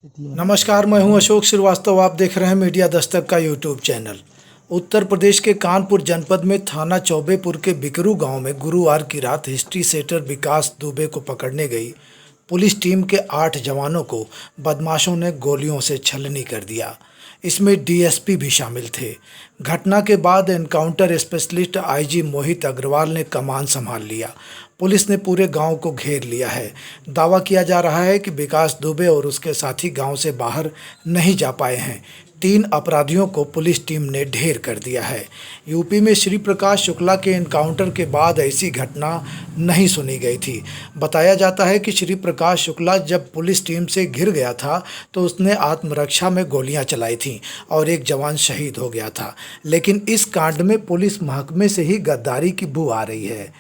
नमस्कार, मैं हूं अशोक श्रीवास्तव। आप देख रहे हैं मीडिया दस्तक का यूट्यूब चैनल। उत्तर प्रदेश के कानपुर जनपद में थाना चौबेपुर के बिकरू गांव में गुरुवार की रात हिस्ट्री सेटर विकास दुबे को पकड़ने गई पुलिस टीम के 8 जवानों को बदमाशों ने गोलियों से छलनी कर दिया। इसमें डीएसपी भी शामिल थे। घटना के बाद encounter specialist IG Mohit Agarwal ने कमान संभाल लिया। पुलिस ने पूरे गांव को घेर लिया है। दावा किया जा रहा है कि विकास दुबे और उसके साथी गांव से बाहर नहीं जा पाए हैं। 3 अपराधियों को पुलिस टीम ने ढेर कर दिया है। यूपी में श्री प्रकाश शुक्ला के एनकाउंटर के बाद ऐसी घटना नहीं सुनी गई थी। बताया जाता है कि श्री प्रकाश शुक्ला जब पुलिस टीम से घिर गया था तो उसने आत्मरक्षा में गोलियां चलाई थीं और एक जवान शहीद हो गया था। लेकिन इस कांड में पुलिस महकमे से ही गद्दारी की बू आ रही है।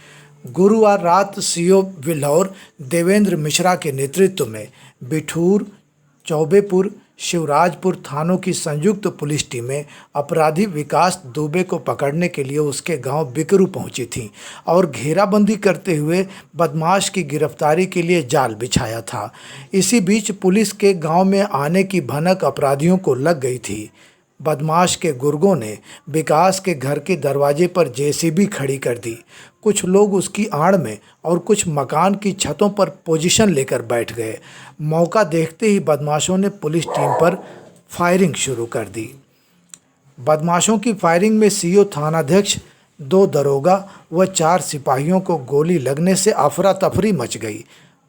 गुरुवार रात सीओ बिल्हौर देवेंद्र मिश्रा के नेतृत्व में बिठूर, चौबेपुर, शिवराजपुर थानों की संयुक्त पुलिस टीमें अपराधी विकास दुबे को पकड़ने के लिए उसके गांव बिकरू पहुंची थीं और घेराबंदी करते हुए बदमाश की गिरफ्तारी के लिए जाल बिछाया था। इसी बीच पुलिस के गांव में आने की भनक अपराधियों को लग गई थी। बदमाश के गुर्गों ने विकास के घर के दरवाजे पर जेसीबी खड़ी कर दी। कुछ लोग उसकी आड़ में और कुछ मकान की छतों पर पोजीशन लेकर बैठ गए। मौका देखते ही बदमाशों ने पुलिस टीम पर फायरिंग शुरू कर दी। बदमाशों की फायरिंग में सीओ थानाध्यक्ष, 2 दरोगा व 4 सिपाहियों को गोली लगने से अफरा तफरी मच गई।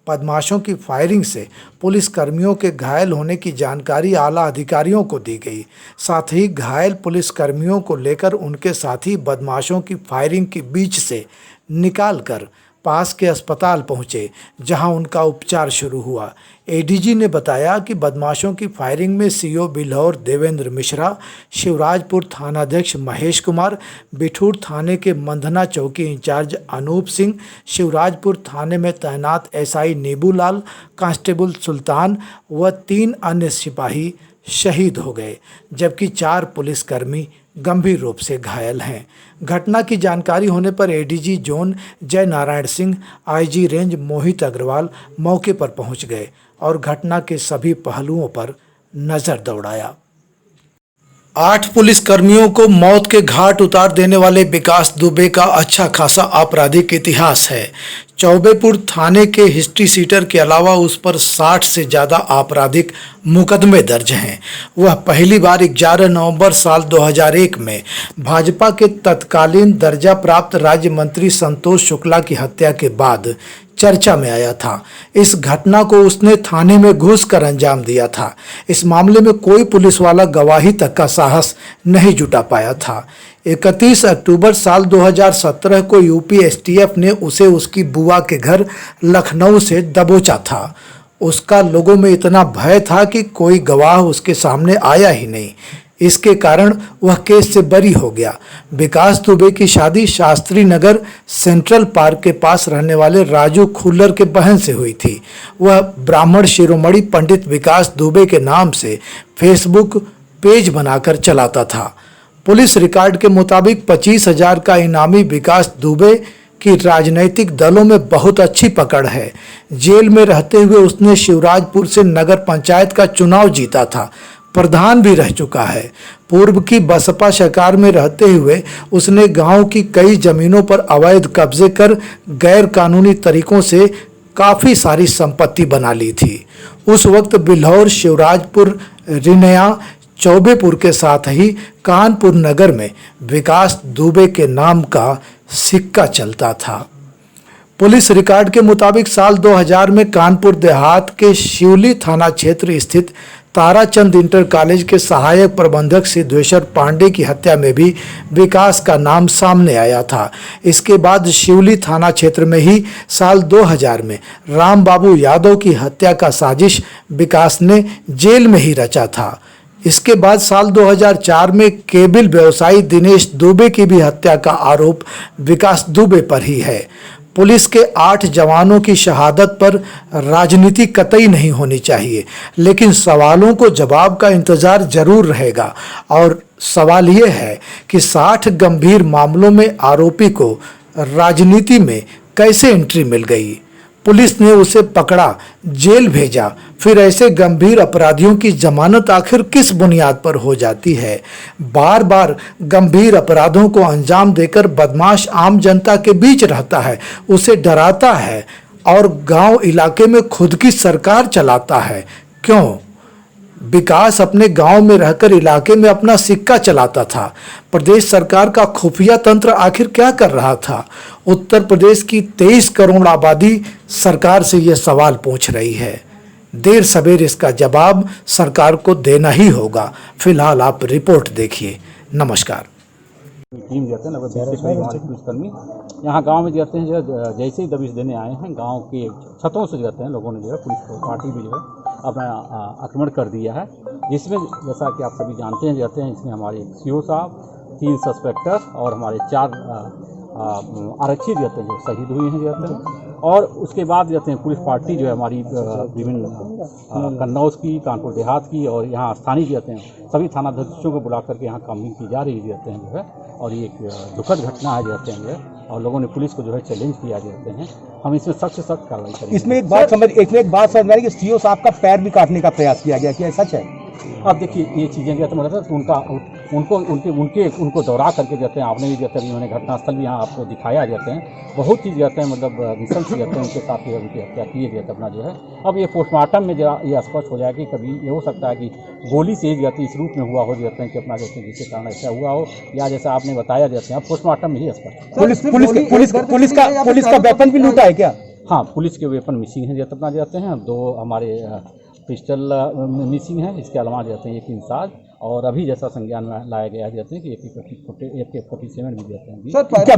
बदमाशों की फायरिंग से पुलिस कर्मियों के घायल होने की जानकारी आला अधिकारियों को दी गई। साथ ही घायल पुलिस कर्मियों को लेकर उनके साथी बदमाशों की फायरिंग के बीच से निकालकर पास के अस्पताल पहुंचे, जहां उनका उपचार शुरू हुआ। एडीजी ने बताया कि बदमाशों की फायरिंग में सीओ बिल्हौर देवेंद्र मिश्रा, शिवराजपुर थानाध्यक्ष महेश कुमार, बिठूर थाने के मंधना चौकी इंचार्ज अनूप सिंह, शिवराजपुर थाने में तैनात एसआई नीबूलाल, कांस्टेबल सुल्तान व 3 अन्य सिपाही शहीद हो गए, जबकि 4 पुलिसकर्मी गंभीर रूप से घायल हैं। घटना की जानकारी होने पर एडीजी जोन जय नारायण सिंह, आईजी रेंज मोहित अग्रवाल मौके पर पहुंच गए और घटना के सभी पहलुओं पर नजर दौड़ाया। 8 पुलिसकर्मियों को मौत के घाट उतार देने वाले विकास दुबे का अच्छा खासा आपराधिक इतिहास है। चौबेपुर थाने के हिस्ट्री सीटर के अलावा उस पर 60 से ज़्यादा आपराधिक मुकदमे दर्ज हैं। वह पहली बार 11 नवंबर साल 2001 में भाजपा के तत्कालीन दर्जा प्राप्त राज्य मंत्री संतोष शुक्ला की हत्या के बाद चर्चा में आया था। इस घटना को उसने थाने में घुसकर अंजाम दिया था। इस मामले में कोई पुलिस वाला गवाही तक का साहस नहीं जुटा पाया था। 31 अक्टूबर साल 2017 को यूपी एसटीएफ ने उसे उसकी बुआ के घर लखनऊ से दबोचा था। उसका लोगों में इतना भय था कि कोई गवाह उसके सामने आया ही नहीं। इसके कारण वह केस से बरी हो गया। विकास दुबे की शादी शास्त्री नगर सेंट्रल पार्क के पास रहने वाले राजू खुल्लर के बहन से हुई थी। वह ब्राह्मण शिरोमणि पंडित विकास दुबे के नाम से फेसबुक पेज बनाकर चलाता था। पुलिस रिकॉर्ड के मुताबिक 25,000 का इनामी विकास दुबे की राजनीतिक दलों में बहुत अच्छी पकड़ है। जेल में रहते हुए उसने शिवराजपुर से नगर पंचायत का चुनाव जीता था, प्रधान भी रह चुका है। पूर्व की बसपा सरकार में रहते हुए उसने गांव की कई जमीनों पर अवैध कब्जे कर गैर कानूनी तरीकों से काफ़ी सारी संपत्ति बना ली थी। उस वक्त बिल्हौर, शिवराजपुर, रिनया, चौबेपुर के साथ ही कानपुर नगर में विकास दुबे के नाम का सिक्का चलता था। पुलिस रिकॉर्ड के मुताबिक साल 2000 में कानपुर देहात के शिवली थाना क्षेत्र स्थित ताराचंद इंटर कॉलेज के सहायक प्रबंधक सिद्धेश्वर पांडे की हत्या में भी विकास का नाम सामने आया था। इसके बाद शिवली थाना क्षेत्र में ही साल 2000 में राम बाबू यादव की हत्या का साजिश विकास ने जेल में ही रचा था। इसके बाद साल 2004 में केबिल व्यवसायी दिनेश दुबे की भी हत्या का आरोप विकास दुबे पर ही है। पुलिस के 8 जवानों की शहादत पर राजनीति कतई नहीं होनी चाहिए, लेकिन सवालों को जवाब का इंतजार जरूर रहेगा। और सवाल ये है कि 60 गंभीर मामलों में आरोपी को राजनीति में कैसे एंट्री मिल गई। पुलिस ने उसे पकड़ा, जेल भेजा। फिर ऐसे गंभीर अपराधियों की जमानत आखिर किस बुनियाद पर हो जाती है? बार बार गंभीर अपराधों को अंजाम देकर बदमाश आम जनता के बीच रहता है, उसे डराता है और गांव इलाके में खुद की सरकार चलाता है। क्यों? विकास अपने गांव में रहकर इलाके में अपना सिक्का चलाता था। प्रदेश सरकार का खुफिया तंत्र आखिर क्या कर रहा था? उत्तर प्रदेश की 23 करोड़ आबादी सरकार से यह सवाल पूछ रही है। देर सवेर इसका जवाब सरकार को देना ही होगा। फिलहाल आप रिपोर्ट देखिए। नमस्कार। टीम जाते हैं लगभग 20 से करीब हमारे पुलिसकर्मी यहाँ गांव में जाते हैं। जो जैसे ही दबिश देने आए हैं, गांव के छतों से जाते हैं, लोगों ने जो है पुलिस पार्टी भी जो है अपना आक्रमण कर दिया है, जिसमें जैसा कि आप सभी जानते हैं जाते हैं, इसमें हमारे सीओ साहब, 3 सस्पेक्टर और हमारे 4 आरक्षी जाते हैं जो शहीद हुए हैं जाते हैं। और उसके बाद जाते हैं पुलिस पार्टी जो है हमारी विभिन्न कन्नौज की, कानपुर देहात की और यहाँ स्थानीय जाते हैं सभी थानाध्यक्षों को बुला करके यहाँ कामिंग की जा रही जाते हैं जो है। और ये एक दुखद घटना है जाते हैं जो है, और लोगों ने पुलिस को जो है चैलेंज किया जाते हैं। हम इसमें सख्त से सख्त कार्रवाई करेंगे। इसमें एक बात समझ रही कि सीओ साहब का पैर भी काटने का प्रयास किया गया, क्या सच है? अब देखिए ये चीज़ें जो मतलब उनको दौरा करके जाते हैं। आपने भी जाते हैं, उन्होंने घटनास्थल भी यहाँ आपको दिखाया जाते हैं। बहुत चीज़ जाते हैं मतलब रिसर्च जाते हैं, उनके साथ उनकी हत्या किए जाते अपना जो है। अब ये पोस्टमार्टम में ये स्पष्ट हो जाए कि कभी ये हो सकता है कि गोली से जाती इस रूप में हुआ हो जाते हैं कि अपना जैसे जिसके कारण ऐसा हुआ हो, या जैसा आपने बताया जाते हैं पोस्टमार्टम में ही स्पष्ट। पुलिस का वेपन भी लूटा है क्या? हाँ, पुलिस के वेपन मिसिंग है जाते अपना जाते हैं। 2 हमारे पिस्टल मिसिंग है, इसके अलावा जाते हैं 1 इंसाज, और अभी जैसा संज्ञान में लाया गया जाते हैं कि AK-47 भी जाते हैं। सर, क्या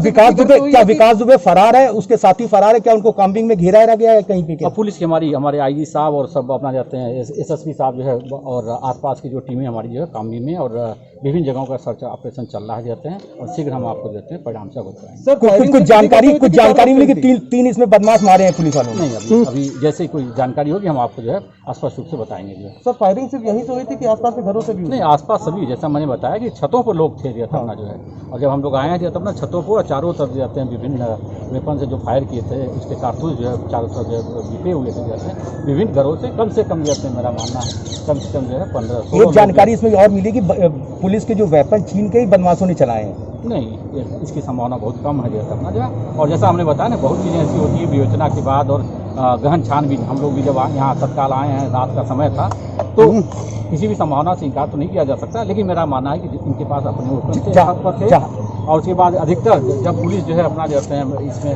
विकास दुबे फरार है? उसके साथी फरार है क्या? उनको काम्बिंग में घेरा गया है कहीं पे? पुलिस की हमारे IG साहब और सब अपना जाते हैं, SSP साहब जो है और आसपास की जो टीमें हमारी जो है काम्बिंग में और विभिन्न जगहों का सर्च ऑपरेशन चल रहा है जाते हैं, और शीघ्र हम आपको देते हैं परिणाम से बताएंगे। सर, कुछ जानकारी मिली कि 3 इसमें बदमाश मारे हैं पुलिस वालों ने? नहीं, अभी जैसे कोई जानकारी होगी हम आपको जो है स्पष्ट रूप से बताएंगे जो है। सर, फायरिंग सिर्फ यहीं से हुई थी कि आसपास के घरों से भी? नहीं, आसपास सभी, जैसा मैंने बताया कि छतों पर लोग थे जाता अपना जो है। और जब हम लोग आए हैं जाता अपना छतों पर चारों तरफ जाते हैं विभिन्न वेपन से जो फायर किए थे, उसके कारतूस जो है चारों तरफ जो है बिके हुए थे जाते हैं विभिन्न घरों से। कम से कम जाते हैं, मेरा मानना है कम से कम जो है 15-16। एक जानकारी इसमें और मिली कि पुलिस के जो वेपन छीन के ही बदमाशों ने चलाए हैं? नहीं, इसकी संभावना बहुत कम है जैसा अपना जो है। और जैसा हमने बताया ना, बहुत चीज़ें ऐसी होती है विवेचना के बाद और गहन छानबीन। हम लोग भी जब यहाँ तत्काल आए हैं, रात का समय था, तो किसी भी संभावना से इनकार तो नहीं किया जा सकता, लेकिन मेरा मानना है कि इनके पास अपने ऊपर थे। और उसके बाद अधिकतर जब पुलिस जो है अपना जाते हैं इसमें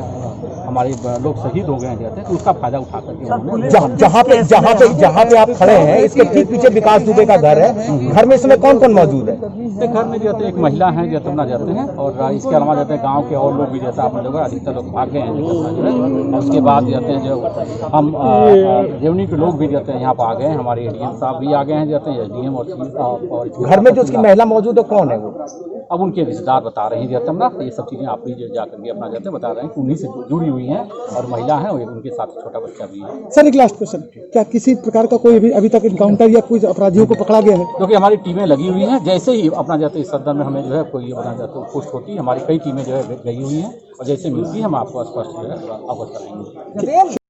हमारे लोग शहीद हो गए हैं जाते हैं, तो उसका फायदा उठा करके जहाँ पे आप खड़े हैं, इसके ठीक पीछे विकास दुबे का घर है। घर में इसमें कौन कौन मौजूद है? घर में जाते हैं एक महिला है जो अपना जाते हैं, और इसके अलावा जाते हैं गाँव के और लोग भी जैसा आप लोग अधिकतर लोग भाग गए हैं जो है। उसके बाद जाते हैं जो हम रेवन्यू के लोग भी जाते हैं यहाँ पर आ गए हैं, हमारे ADM साहब भी आ गए हैं जाते हैं, SDM और घर में जो उसकी महिला मौजूद है कौन है वो? अब उनके रिश्तेदार बता रहे हैं जाते हम ना, ये सब चीज़ें आप भी जाकर के अपना जाते बता रहे हैं कि उन्हीं से जुड़ी हुई हैं, और महिला है और उनके साथ छोटा बच्चा भी है। सर, एक लास्ट क्वेश्चन, क्या किसी प्रकार का कोई अभी तक इनकाउंटर या कोई अपराधियों को पकड़ा गया है? क्योंकि हमारी टीमें लगी हुई हैं, जैसे ही अपना जाते इस सदन में हमें जो है कोई अपना जाते पोस्ट होती है, हमारी कई टीमें जो है गई हुई हैं, और जैसे मिलती है हम आपको स्पष्ट जो है अवगत कराएंगे।